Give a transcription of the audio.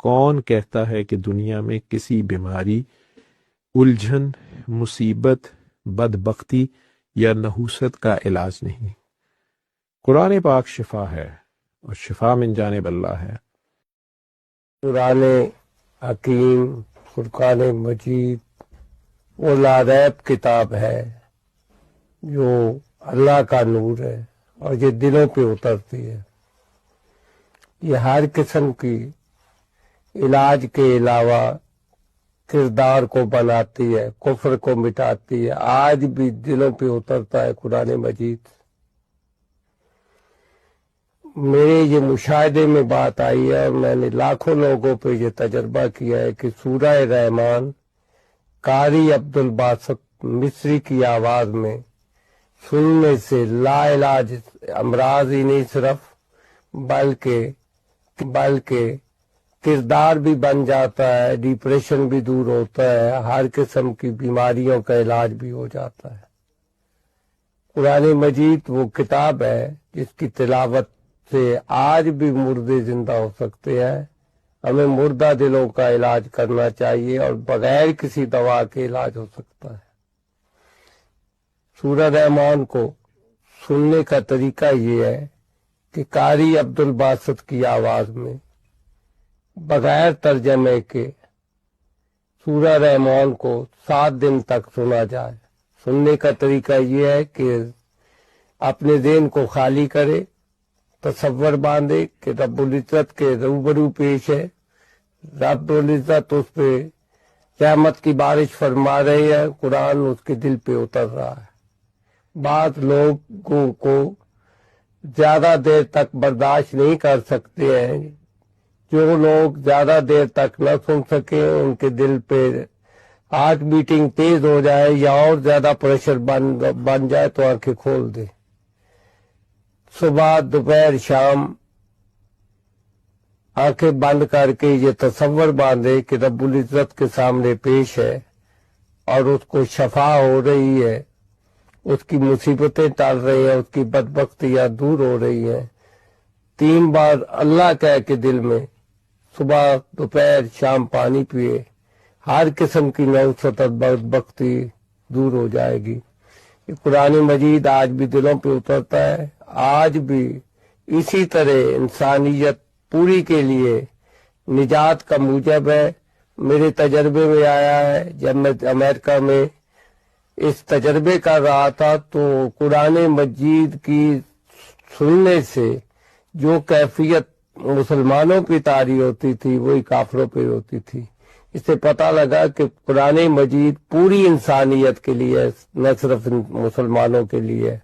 کون کہتا ہے کہ دنیا میں کسی بیماری، الجھن، مصیبت، بدبختی یا نحوست کا علاج نہیں؟ قرآن پاک شفا ہے اور شفا من جانب اللہ ہے۔ قرآن حکیم، فرقان مجید وہ لاریب کتاب ہے جو اللہ کا نور ہے اور یہ دلوں پہ اترتی ہے۔ یہ ہر قسم کی علاج کے علاوہ کردار کو بناتی ہے، کفر کو مٹاتی ہے۔ آج بھی دلوں پہ اترتا ہے قرآن مجید۔ میرے یہ مشاہدے میں بات آئی ہے اور میں نے لاکھوں لوگوں پہ یہ تجربہ کیا ہے کہ سورہ رحمان قاری عبدالباسط مصری کی آواز میں سننے سے لا علاج امراض ہی نہیں صرف بلکہ کردار بھی بن جاتا ہے، ڈپریشن بھی دور ہوتا ہے، ہر قسم کی بیماریوں کا علاج بھی ہو جاتا ہے۔ قرآن مجید وہ کتاب ہے جس کی تلاوت سے آج بھی مردے زندہ ہو سکتے ہیں۔ ہمیں مردہ دلوں کا علاج کرنا چاہیے اور بغیر کسی دوا کے علاج ہو سکتا ہے۔ سورہ رحمان کو سننے کا طریقہ یہ ہے کہ قاری عبدالباسط کی آواز میں بغیر ترجمے کے سورہ رحمان کو 7 دن تک سنا جائے۔ سننے کا طریقہ یہ ہے کہ اپنے ذہن کو خالی کرے، تصور باندھے کہ رب العزت کے روبرو پیش ہے، رب العزت اس پہ رحمت کی بارش فرما رہے ہیں، قرآن اس کے دل پہ اتر رہا ہے۔ بعض لوگوں کو زیادہ دیر تک برداشت نہیں کر سکتے ہیں۔ جو لوگ زیادہ دیر تک نہ سن سکیں، ان کے دل پہ ہارٹ بیٹنگ تیز ہو جائے یا اور زیادہ پریشر بن جائے تو آنکھیں کھول دیں۔ صبح، دوپہر، شام آنکھیں بند کر کے یہ تصور باندھے کہ رب العزت کے سامنے پیش ہے اور اس کو شفا ہو رہی ہے، اس کی مصیبتیں ٹال رہی ہیں، اس کی بدبختیاں دور ہو رہی ہیں۔ 3 بار اللہ کہہ کے دل میں صبح، دوپہر، شام پانی پیے، ہر قسم کی نحوست اور بدبختی دور ہو جائے گی۔ یہ قرآن مجید آج بھی دلوں پہ اترتا ہے۔ آج بھی اسی طرح انسانیت پوری کے لیے نجات کا موجب ہے۔ میرے تجربے میں آیا ہے، جب میں امریکہ میں اس تجربے کر رہا تھا تو قرآن مجید کی سننے سے جو کیفیت مسلمانوں پہ طاری ہوتی تھی وہی کافروں پہ ہوتی تھی۔ اس سے پتہ لگا کہ قرآن مجید پوری انسانیت کے لیے، نہ صرف مسلمانوں کے لیے ہے۔